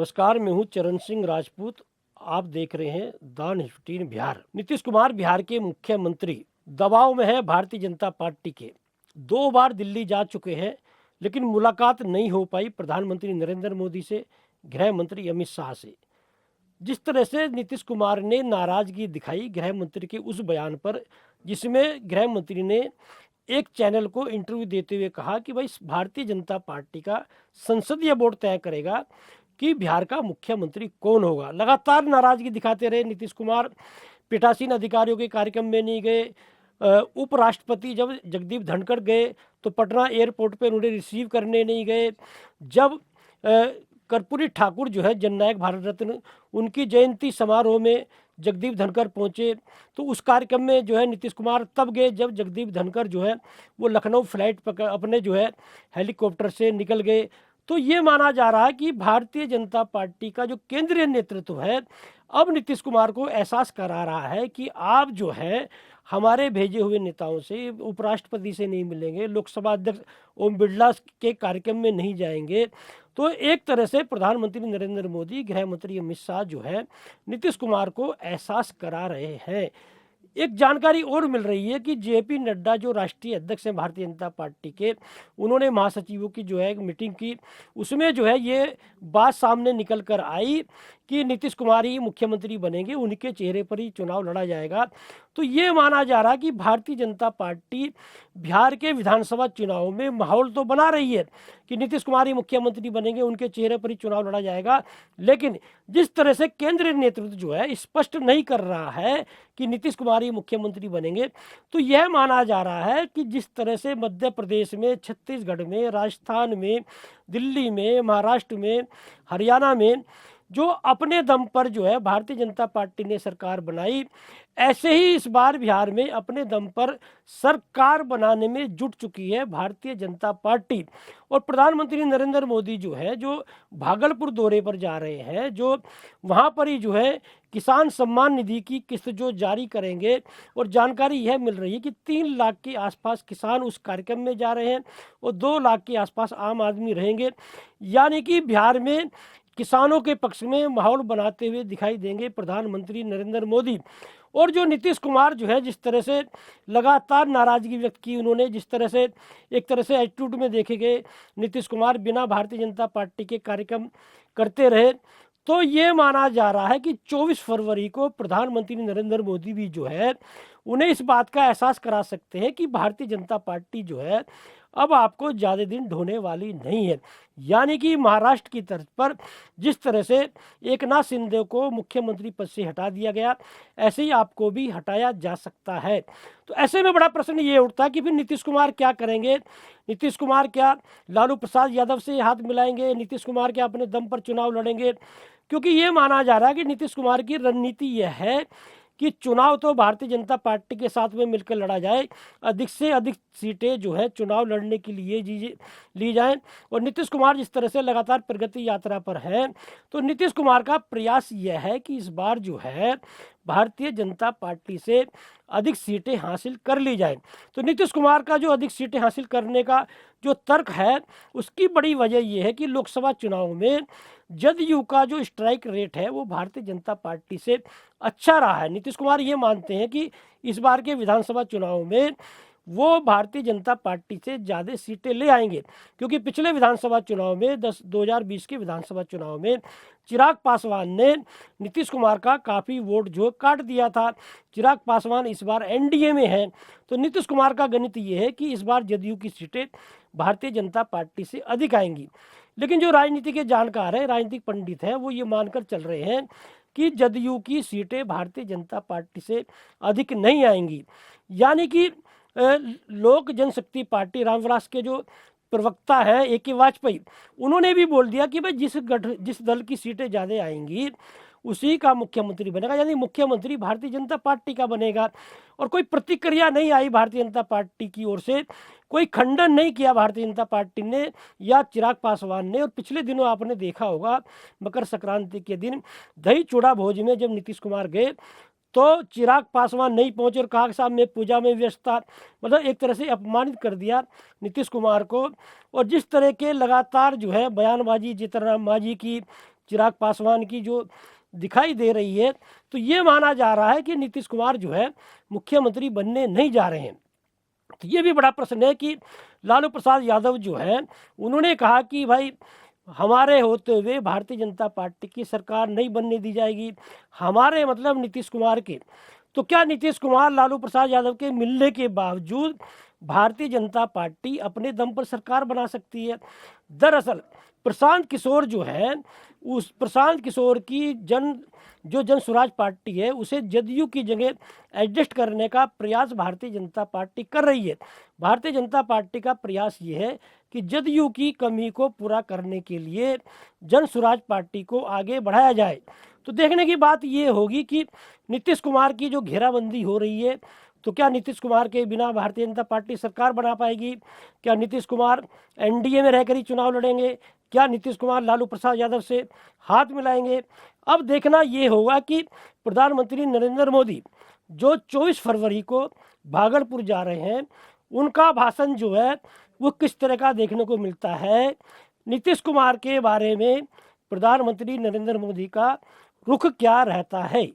नमस्कार, मैं हूं चरण सिंह राजपूत। आप देख रहे हैं द न्यूज़ 15 बिहार। नीतीश कुमार बिहार के मुख्यमंत्री दबाव में है भारतीय जनता पार्टी के। 2 बार दिल्ली जा चुके हैं, लेकिन मुलाकात नहीं हो पाई प्रधानमंत्री नरेंद्र मोदी से, गृह मंत्री अमित शाह से। जिस तरह से नीतीश कुमार ने नाराजगी दिखाई गृह मंत्री के उस बयान पर, जिसमें गृह मंत्री ने एक चैनल को इंटरव्यू देते हुए कहा कि भाई भारतीय जनता पार्टी का संसदीय बोर्ड तय करेगा कि बिहार का मुख्यमंत्री कौन होगा। लगातार नाराजगी दिखाते रहे नीतीश कुमार। पीठासीन अधिकारियों के कार्यक्रम में नहीं गए। उपराष्ट्रपति जब जगदीप धनखड़ गए तो पटना एयरपोर्ट पर उन्हें रिसीव करने नहीं गए। जब कर्पूरी ठाकुर जो है जननायक भारत रत्न, उनकी जयंती समारोह में जगदीप धनखड़ पहुंचे तो उस कार्यक्रम में जो है नीतीश कुमार तब गए जब जगदीप धनखड़ जो है वो लखनऊ फ्लाइट पकड़ अपने जो है हेलीकॉप्टर से निकल गए। तो ये माना जा रहा है कि भारतीय जनता पार्टी का जो केंद्रीय नेतृत्व है अब नीतीश कुमार को एहसास करा रहा है कि आप जो है हमारे भेजे हुए नेताओं से, उपराष्ट्रपति से नहीं मिलेंगे, लोकसभा अध्यक्ष ओम बिरला के कार्यक्रम में नहीं जाएंगे। तो एक तरह से प्रधानमंत्री नरेंद्र मोदी, गृह मंत्री अमित शाह जो है नीतीश कुमार को एहसास करा रहे हैं। एक जानकारी और मिल रही है कि जेपी नड्डा जो राष्ट्रीय अध्यक्ष हैं भारतीय जनता पार्टी के, उन्होंने महासचिवों की जो है एक मीटिंग की। उसमें जो है ये बात सामने निकल कर आई कि नीतीश कुमार ही मुख्यमंत्री बनेंगे, उनके चेहरे पर ही चुनाव लड़ा जाएगा। तो ये माना जा रहा है कि भारतीय जनता पार्टी बिहार के विधानसभा चुनाव में माहौल तो बना रही है कि नीतीश कुमार ही मुख्यमंत्री बनेंगे, उनके चेहरे पर ही चुनाव लड़ा जाएगा। लेकिन जिस तरह से केंद्रीय नेतृत्व जो है स्पष्ट नहीं कर रहा है कि नीतीश कुमार ही मुख्यमंत्री बनेंगे, तो यह माना जा रहा है कि जिस तरह से मध्य प्रदेश में, छत्तीसगढ़ में, राजस्थान में, दिल्ली में, महाराष्ट्र में, हरियाणा में जो अपने दम पर जो है भारतीय जनता पार्टी ने सरकार बनाई, ऐसे ही इस बार बिहार में अपने दम पर सरकार बनाने में जुट चुकी है भारतीय जनता पार्टी। और प्रधानमंत्री नरेंद्र मोदी जो है जो भागलपुर दौरे पर जा रहे हैं, जो वहां पर ही जो है किसान सम्मान निधि की किस्त जो जारी करेंगे, और जानकारी यह मिल रही है कि 3 लाख के आसपास किसान उस कार्यक्रम में जा रहे हैं और 2 लाख के आसपास आम आदमी रहेंगे। यानी कि बिहार में किसानों के पक्ष में माहौल बनाते हुए दिखाई देंगे प्रधानमंत्री नरेंद्र मोदी। और जो नीतीश कुमार जो है जिस तरह से लगातार नाराजगी व्यक्त की उन्होंने, जिस तरह से एक तरह से एटीट्यूड में देखे गए नीतीश कुमार, बिना भारतीय जनता पार्टी के कार्यक्रम करते रहे, तो ये माना जा रहा है कि 24 फरवरी को प्रधानमंत्री नरेंद्र मोदी भी जो है उन्हें इस बात का एहसास करा सकते हैं कि भारतीय जनता पार्टी जो है अब आपको ज़्यादा दिन ढोने वाली नहीं है। यानी कि महाराष्ट्र की तर्ज पर जिस तरह से एकनाथ शिंदे को मुख्यमंत्री पद से हटा दिया गया, ऐसे ही आपको भी हटाया जा सकता है। तो ऐसे में बड़ा प्रश्न ये उठता है कि फिर नीतीश कुमार क्या करेंगे। नीतीश कुमार क्या लालू प्रसाद यादव से हाथ मिलाएंगे? नीतीश कुमार क्या अपने दम पर चुनाव लड़ेंगे? क्योंकि ये माना जा रहा है कि नीतीश कुमार की रणनीति यह है कि चुनाव तो भारतीय जनता पार्टी के साथ में मिलकर लड़ा जाए, अधिक से अधिक सीटें जो है चुनाव लड़ने के लिए ली जाएं। और नीतीश कुमार जिस तरह से लगातार प्रगति यात्रा पर है, तो नीतीश कुमार का प्रयास यह है कि इस बार जो है भारतीय जनता पार्टी से अधिक सीटें हासिल कर ली जाए। तो नीतीश कुमार का जो अधिक सीटें हासिल करने का जो तर्क है, उसकी बड़ी वजह यह है कि लोकसभा चुनाव में जदयू का जो स्ट्राइक रेट है वो भारतीय जनता पार्टी से अच्छा रहा है। नीतीश कुमार ये मानते हैं कि इस बार के विधानसभा चुनाव में वो भारतीय जनता पार्टी से ज़्यादा सीटें ले आएंगे, क्योंकि पिछले विधानसभा चुनाव में 2020 के विधानसभा चुनाव में चिराग पासवान ने नीतीश कुमार का काफ़ी वोट जो काट दिया था। चिराग पासवान इस बार एनडीए में हैं, तो नीतीश कुमार का गणित ये है कि इस बार जदयू की सीटें भारतीय जनता पार्टी से अधिक आएंगी। लेकिन जो राजनीति के जानकार हैं, राजनीतिक पंडित हैं, वो ये मानकर चल रहे हैं कि जदयू की सीटें भारतीय जनता पार्टी से अधिक नहीं आएंगी। यानी कि लोक जनशक्ति पार्टी, रामविलास के जो प्रवक्ता है ए.के. वाजपेयी, उन्होंने भी बोल दिया कि भाई जिस दल की सीटें ज़्यादा आएंगी उसी का मुख्यमंत्री बनेगा, यानी मुख्यमंत्री भारतीय जनता पार्टी का बनेगा। और कोई प्रतिक्रिया नहीं आई भारतीय जनता पार्टी की ओर से, कोई खंडन नहीं किया भारतीय जनता पार्टी ने या चिराग पासवान ने। और पिछले दिनों आपने देखा होगा मकर संक्रांति के दिन दही चूड़ा भोज में जब नीतीश कुमार गए तो चिराग पासवान नहीं पहुंचे और कहा कि साहब मैं पूजा में व्यस्त था। मतलब एक तरह से अपमानित कर दिया नीतीश कुमार को। और जिस तरह के लगातार जो है बयानबाजी, जीतन राम मांझी की, चिराग पासवान की जो दिखाई दे रही है, तो ये माना जा रहा है कि नीतीश कुमार जो है मुख्यमंत्री बनने नहीं जा रहे हैं। तो ये भी बड़ा प्रश्न है कि लालू प्रसाद यादव जो है उन्होंने कहा कि भाई हमारे होते हुए भारतीय जनता पार्टी की सरकार नहीं बनने दी जाएगी, हमारे मतलब नीतीश कुमार के। तो क्या नीतीश कुमार लालू प्रसाद यादव के मिलने के बावजूद भारतीय जनता पार्टी अपने दम पर सरकार बना सकती है? दरअसल प्रशांत किशोर जो है, उस प्रशांत किशोर की जन स्वराज पार्टी है उसे जदयू की जगह एडजस्ट करने का प्रयास भारतीय जनता पार्टी कर रही है। भारतीय जनता पार्टी का प्रयास ये है कि जदयू की कमी को पूरा करने के लिए जन स्वराज पार्टी को आगे बढ़ाया जाए। तो देखने की बात ये होगी कि नीतीश कुमार की जो घेराबंदी हो रही है, तो क्या नीतीश कुमार के बिना भारतीय जनता पार्टी सरकार बना पाएगी? क्या नीतीश कुमार एनडीए में रहकर ही चुनाव लड़ेंगे? क्या नीतीश कुमार लालू प्रसाद यादव से हाथ मिलाएंगे? अब देखना ये होगा कि प्रधानमंत्री नरेंद्र मोदी जो 24 फरवरी को भागलपुर जा रहे हैं, उनका भाषण जो है वो किस तरह का देखने को मिलता है। नीतीश कुमार के बारे में प्रधानमंत्री नरेंद्र मोदी का रुख क्या रहता है?